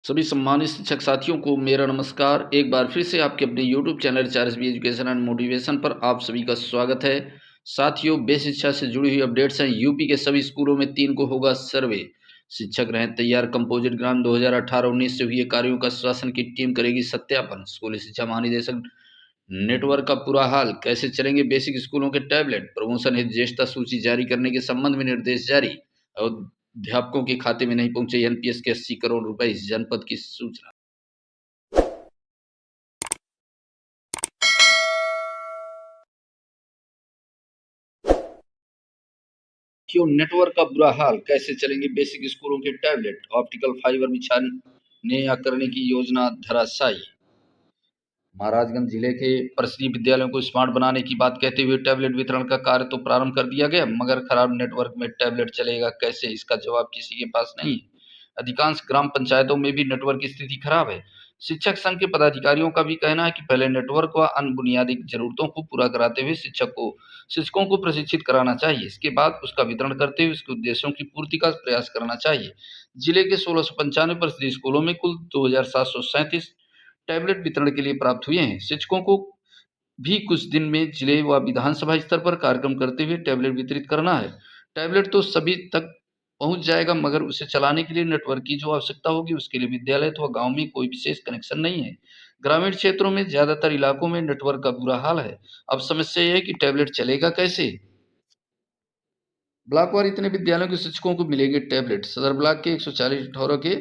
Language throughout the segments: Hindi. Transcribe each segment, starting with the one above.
सभी सम्मानित शिक्षक साथियों को मेरा नमस्कार। एक बार फिर से आपके अपने YouTube channel HRSB education and motivation पर आप सभी का स्वागत है। साथियों, बेस शिक्षा से जुड़ी हुई अपडेट्स हैं। यूपी के सभी स्कूलों में 3 को होगा सर्वे। शिक्षक रहें तैयार। कंपोजिट ग्राम 2018-19 से हुए कार्यों का शासन की टीम करेगी सत्यापन। स्कूली शिक्षा महानिदेशक नेटवर्क का बुरा हाल, कैसे चलेंगे बेसिक स्कूलों के टैबलेट। प्रमोशन हेतु ज्येष्ठता सूची जारी करने के संबंध में निर्देश जारी। और अध्यापकों के खाते में नहीं पहुंचे एनपीएस के 80 करोड़ रुपए, इस जनपद की सूचना। क्यों नेटवर्क का बुरा हाल, कैसे चलेंगे बेसिक स्कूलों के टैबलेट। ऑप्टिकल फाइबर बिछाने या करने की योजना धराशायी। महाराजगंज जिले के परिषदीय विद्यालयों को स्मार्ट बनाने की बात कहते हुए टैबलेट वितरण का कार्य तो प्रारंभ कर दिया गया, मगर खराब नेटवर्क में टैबलेट चलेगा कैसे, इसका जवाब किसी के पास नहीं है। अधिकांश ग्राम पंचायतों में भी नेटवर्क की स्थिति खराब है। शिक्षक संघ के पदाधिकारियों का भी कहना है कि पहले नेटवर्क व अन्य बुनियादी जरूरतों को पूरा कराते हुए शिक्षकों को प्रशिक्षित कराना चाहिए। इसके बाद उसका वितरण करते हुए उसके उद्देश्यों की पूर्ति का प्रयास करना चाहिए। जिले के 1695 परिषदीय स्कूलों में कुल 2737 टैबलेट वितरण के लिए प्राप्त हुए हैं। शिक्षकों को भी कुछ दिन में जिले व विधानसभा स्तर पर कार्यक्रम करते हुए टैबलेट वितरित करना है। टैबलेट तो सभी तक पहुंच जाएगा, मगर उसे चलाने के लिए नेटवर्क की जो आवश्यकता होगी उसके लिए विद्यालय अथवा गांव में कोई विशेष कनेक्शन नहीं है। ग्रामीण क्षेत्रों में ज्यादातर इलाकों में नेटवर्क का बुरा हाल है। अब समस्या यह है कि टैबलेट चलेगा कैसे। ब्लॉकवार इतने विद्यालयों के शिक्षकों को मिलेंगे टैबलेट। सदर ब्लॉक के 140 ठौरों के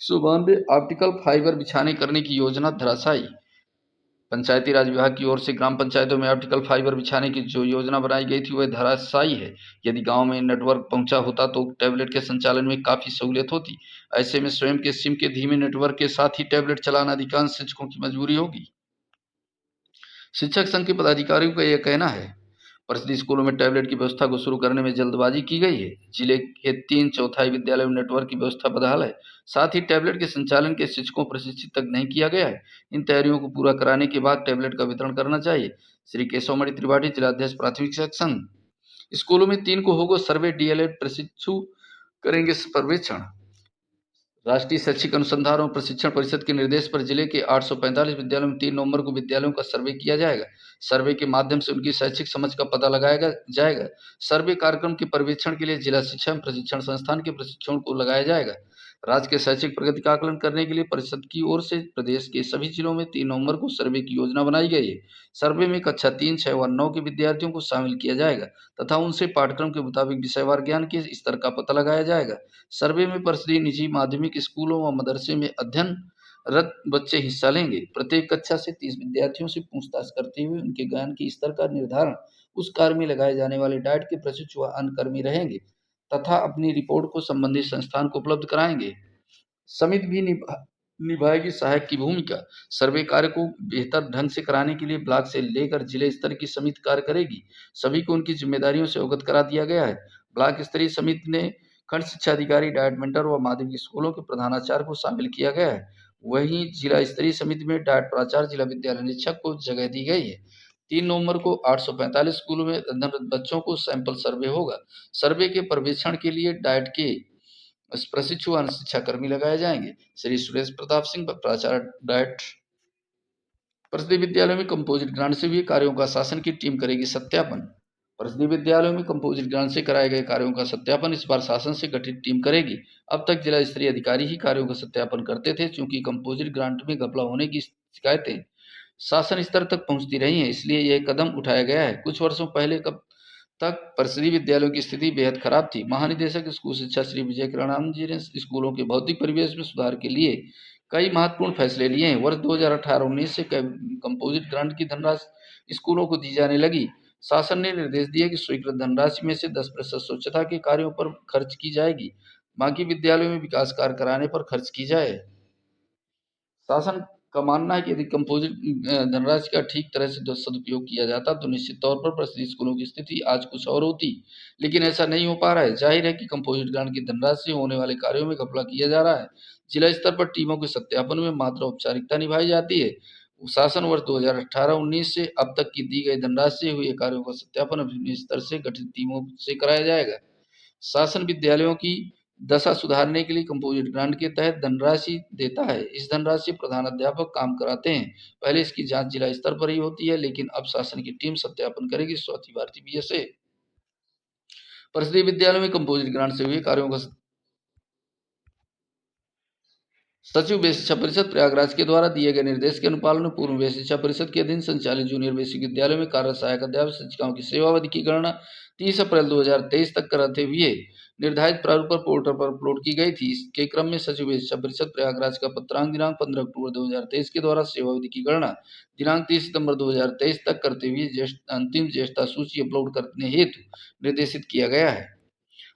192 ऑप्टिकल फाइबर बिछाने करने की योजना धराशायी। पंचायती राज विभाग की ओर से ग्राम पंचायतों में ऑप्टिकल फाइबर बिछाने की जो योजना बनाई गई थी वह धराशायी है। यदि गांव में नेटवर्क पहुंचा होता तो टैबलेट के संचालन में काफी सहूलियत होती। ऐसे में स्वयं के सिम के धीमे नेटवर्क के साथ ही टैबलेट चलाना अधिकांश शिक्षकों की मजबूरी होगी। शिक्षक संघ के पदाधिकारियों का यह कहना है। परिषदीय स्कूलों में टैबलेट की व्यवस्था को शुरू करने में जल्दबाजी की गई है। जिले के 3/4 विद्यालयों में नेटवर्क की व्यवस्था बदहाल है। साथ ही टैबलेट के संचालन के शिक्षकों को प्रशिक्षित तक नहीं किया गया है। इन तैयारियों को पूरा कराने के बाद टैबलेट का वितरण करना चाहिए। श्री केशवमणि त्रिपाठी, जिलाध्यक्ष प्राथमिक शिक्षक संघ। स्कूलों में 3 को होगा सर्वे। डीएलएड प्रशिक्षु करेंगे सर्वेक्षण। राष्ट्रीय शैक्षिक अनुसंधान और प्रशिक्षण परिषद के निर्देश पर जिले के 845 विद्यालयों में 3 नवंबर को विद्यालयों का सर्वे किया जाएगा। सर्वे के माध्यम से उनकी शैक्षिक समझ का पता लगाया जाएगा। सर्वे कार्यक्रम के पर्यवेक्षण के लिए जिला शिक्षा एवं प्रशिक्षण संस्थान के प्रशिक्षण को लगाया जाएगा। राज्य के शैक्षिक प्रगति का आकलन करने के लिए परिषद की ओर से प्रदेश के सभी जिलों में 3 नवंबर को सर्वे की योजना बनाई गई है। सर्वे में कक्षा 3, 6 व 9 के विद्यार्थियों को शामिल किया जाएगा तथा उनसे पाठ्यक्रम के मुताबिक विषयवार ज्ञान के स्तर का पता लगाया जाएगा। सर्वे में परिषदीय निजी माध्यमिक स्कूलों व मदरसे में अध्ययनरत बच्चे हिस्सा लेंगे। प्रत्येक कक्षा से 30 विद्यार्थियों से पूछताछ करते हुए उनके ज्ञान के स्तर का निर्धारण उस कार्य में लगाए जाने वाले डाइट के प्रशिक्षु व अन्य कर्मी रहेंगे तथा अपनी रिपोर्ट को संबंधित संस्थान को उपलब्ध कराएंगे। समिति भी निभाएगी सहायक की भूमिका। सर्वे कार्य को बेहतर ढंग से कराने के लिए ब्लॉक से लेकर जिले स्तर की समिति कार्य करेगी। सभी को उनकी जिम्मेदारियों से अवगत करा दिया गया है। ब्लॉक स्तरीय समिति ने खंड शिक्षा अधिकारी, डाइट मेंटर व माध्यमिक स्कूलों के प्रधानाचार्य को शामिल किया गया है। वहीं जिला स्तरीय समिति में डाइट प्राचार्य, जिला विद्यालय निरीक्षक को जगह दी गई है। 3 नवंबर को 845 स्कूलों में अध्ययनरत बच्चों को सैंपल सर्वे होगा। सर्वे के पर्यवेक्षण के लिए डाइट के प्रशिक्षु व शिक्षाकर्मी लगाए जाएंगे। श्री सुरेश प्रताप सिंह, प्राचार्य डाइट। परिषदीय विद्यालयों में कंपोजिट ग्रांट से हुए कार्यों का शासन की टीम करेगी सत्यापन। परिषदीय विद्यालयों में कंपोजिट ग्रांट से कराए गए कार्यों का सत्यापन इस बार शासन से गठित टीम करेगी। अब तक जिला स्तरीय अधिकारी ही कार्यों का सत्यापन करते थे। चूंकि कंपोजिट ग्रांट में घपला होने की शिकायतें शासन स्तर तक पहुंचती रही हैं, इसलिए यह कदम उठाया गया है। कुछ वर्षों पहले कब तक परिषदीय विद्यालयों की स्थिति बेहद खराब थी। महानिदेशक स्कूल शिक्षा श्री विजय किरणानंद जी ने स्कूलों के भौतिक परिवेश में सुधार के लिए कई महत्वपूर्ण फैसले लिए हैं। वर्ष 2018-19 से कंपोजिट ग्रांट की धनराशि स्कूलों को दी जाने लगी। शासन ने निर्देश दिए कि स्वीकृत धनराशि में से 10% स्वच्छता के कार्यों पर खर्च की जाएगी, बाकी विद्यालयों में विकास कार्य कराने पर खर्च की जाए। शासन का मानना है कि यदि कंपोजिट धनराशि का ठीक तरह से सदुपयोग किया जाता तो निश्चित तौर पर परिषदीय स्कूलों की स्थिति आज कुछ और होती, लेकिन ऐसा नहीं हो पा रहा है। जाहिर है कि कंपोजिट ग्रांट की धनराशि से होने वाले कार्यों में घपला किया जा रहा है। जिला स्तर पर टीमों के सत्यापन में मात्र औपचारिकता निभाई जाती है। शासन वर्ष 2018-19 से अब तक की दी गई धनराशि से हुए कार्यों का सत्यापन विभिन्न स्तर से गठित टीमों से कराया जाएगा। शासन विद्यालयों की दशा सुधारने के लिए कंपोजिट ग्रांट के तहत धनराशि देता है। इस धनराशि से प्रधान अध्यापक काम कराते हैं। पहले इसकी जांच जिला स्तर पर ही होती है, लेकिन अब शासन की टीम सत्यापन करेगी। चौथी भारतीय बीएसए परिषदीय विद्यालयों में कंपोजिट ग्रांट से हुए कार्यों का सचिव बेसिक शिक्षा परिषद प्रयागराज के द्वारा दिए गए निर्देश के अनुपालन में पूर्व बेसिक शिक्षा परिषद के अधीन संचालित जूनियर बेसिक विद्यालयों में कार्यरत सहायक अध्यापक शिक्षिकाओं की सेवावधि की गणना 30 अप्रैल 2023 तक कराते हुए निर्धारित प्रारूप पर पोर्टल पर अपलोड की गई थी। इसके क्रम में सचिव बेसिक शिक्षा परिषद प्रयागराज का पत्रांक दिनांक 15 अक्टूबर 2023 के द्वारा सेवावधि की गणना दिनांक 30 सितंबर 2023 तक करते हुए अंतिम ज्येष्ठता सूची अपलोड करने हेतु निर्देशित किया गया है।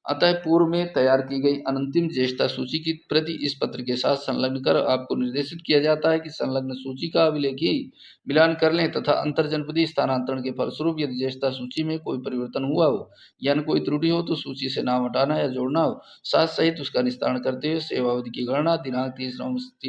अतः पूर्व में तैयार की गई अंतिम ज्येष्ठता सूची की प्रति इस पत्र के साथ संलग्न कर आपको निर्देशित किया जाता है कि संलग्न सूची का अभिलेखी मिलान कर लें तथा अंतर जनपदीय स्थानांतरण के फलस्वरूप यदि ज्येष्ठता सूची में कोई परिवर्तन हुआ हो या कोई त्रुटि हो तो सूची से नाम हटाना या जोड़ना हो, साथ सहित उसका निस्तारण करते हुए सेवावधि की गणना दिनांक 30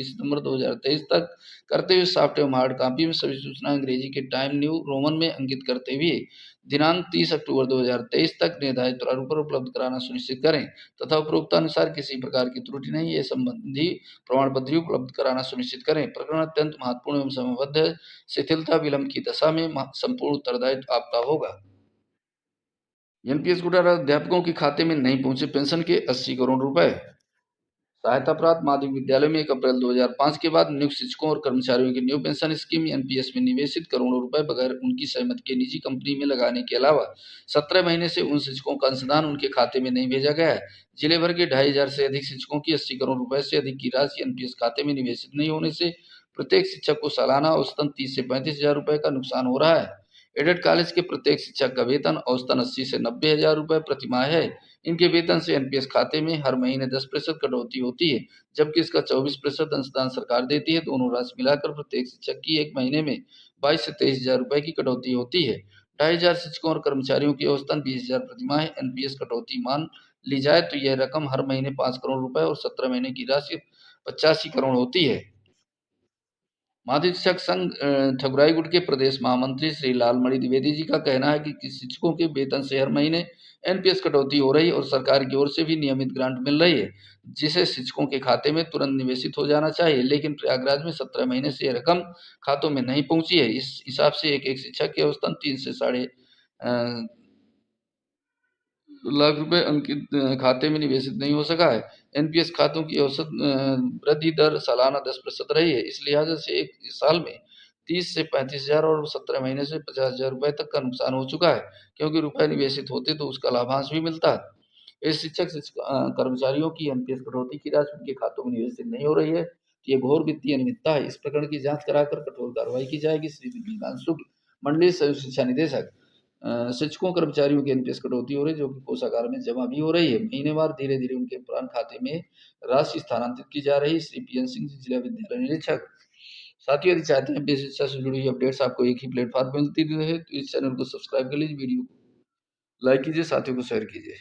सितंबर 2023 तक करते हुए सॉफ्ट एवं हार्ड कॉपी में सभी सूचना अंग्रेजी के टाइम न्यू रोमन में अंकित करते हुए दिनांक 30 अक्टूबर 2023 तक निर्धारित प्रारूप पर उपलब्ध कराना सुनिश्चित करें तथा उपरोक्तानुसार किसी प्रकार की त्रुटि नहीं है संबंधी प्रमाण पत्र उपलब्ध कराना सुनिश्चित करें। प्रकरण अत्यंत महत्वपूर्ण एवं समयबद्ध है। शिथिलता विलंब की दशा में संपूर्ण उत्तरदायित्व आपका होगा। एनपीएस घोटाला अध्यापकों के खाते में नहीं पहुंचे पेंशन के 80 करोड़ रुपए। सहायता प्राप्त माध्यमिक विद्यालय में 1 अप्रैल 2005 के बाद नियुक्त शिक्षकों और कर्मचारियों की न्यू पेंशन स्कीम एनपीएस में निवेशित करोड़ों रुपए बगैर उनकी सहमति के निजी कंपनी में लगाने के अलावा 17 महीने से उन शिक्षकों का अंशदान उनके खाते में नहीं भेजा गया है। जिले भर के 2,500 से अधिक शिक्षकों की 80 करोड़ रुपए से अधिक की राशि एनपीएस खाते में निवेशित नहीं होने से प्रत्येक शिक्षक को सालाना औसतन 30 से 35 हजार रुपए का नुकसान हो रहा है। एडेड कॉलेज के प्रत्येक शिक्षक का वेतन औसतन 80 से 90 हजार रुपए प्रति माह है। इनके वेतन से एनपीएस खाते में हर महीने 10% कटौती होती है, जबकि इसका 24% अंशदान सरकार देती है। दोनों राशि मिलाकर प्रत्येक शिक्षक की एक महीने में 22 से 23 हजार रुपए की कटौती होती है। 2,500 शिक्षकों और कर्मचारियों की औसतन 20 हजार प्रति माह एनपीएस कटौती मान ली जाए तो यह रकम हर महीने 5 करोड़ रुपए और 17 महीने की राशि 85 करोड़ होती है। माध्यमिक शिक्षक संघ ठकुराई गुट के प्रदेश महामंत्री श्री लालमणि द्विवेदी जी का कहना है कि शिक्षकों के वेतन से हर महीने एनपीएस कटौती हो रही है और सरकार की ओर से भी नियमित ग्रांट मिल रही है, जिसे शिक्षकों के खाते में तुरंत निवेशित हो जाना चाहिए। लेकिन प्रयागराज में 17 महीने से यह रकम खातों में नहीं पहुंची है। इस हिसाब से एक शिक्षक के औसतन 3 से साढ़े लाख रुपए अंकित खाते में निवेशित नहीं हो सका है। एनपीएस खातों की औसत वृद्धि दर सालाना 10% रही है। इस लिहाज से एक साल में 30 से 35 हजार और 17 महीने से 50 हजार रुपए तक का नुकसान हो चुका है, क्योंकि रुपए निवेशित होते तो उसका लाभांश भी मिलता। इस कर्मचारियों की एनपीएस कटौती की राशि उनके खातों में निवेशित नहीं हो रही है। ये घोर वित्तीय अनियमितता है। इस प्रकरण की जांच कराकर कठोर कार्रवाई की जाएगी। श्री दिव्यांशु मंडलीय संयुक्त शिक्षा निदेशक शिक्षकों कर्मचारियों की एनपीएस कटौती हो रही है, जो कि कोषागार में जमा भी हो रही है। महीनेवार धीरे धीरे उनके प्राण खाते में राशि स्थानांतरित की जा रही है। श्री पीएन सिंह जी, जिला विद्यालय निरीक्षक। साथियों, यदि चाहते हैं बेसिक शिक्षा से जुड़ी हुई अपडेट्स आपको एक ही प्लेटफॉर्म पर मिलती रहे तो इस चैनल को सब्सक्राइब कर लीजिए, वीडियो को लाइक कीजिए, साथियों को शेयर कीजिए।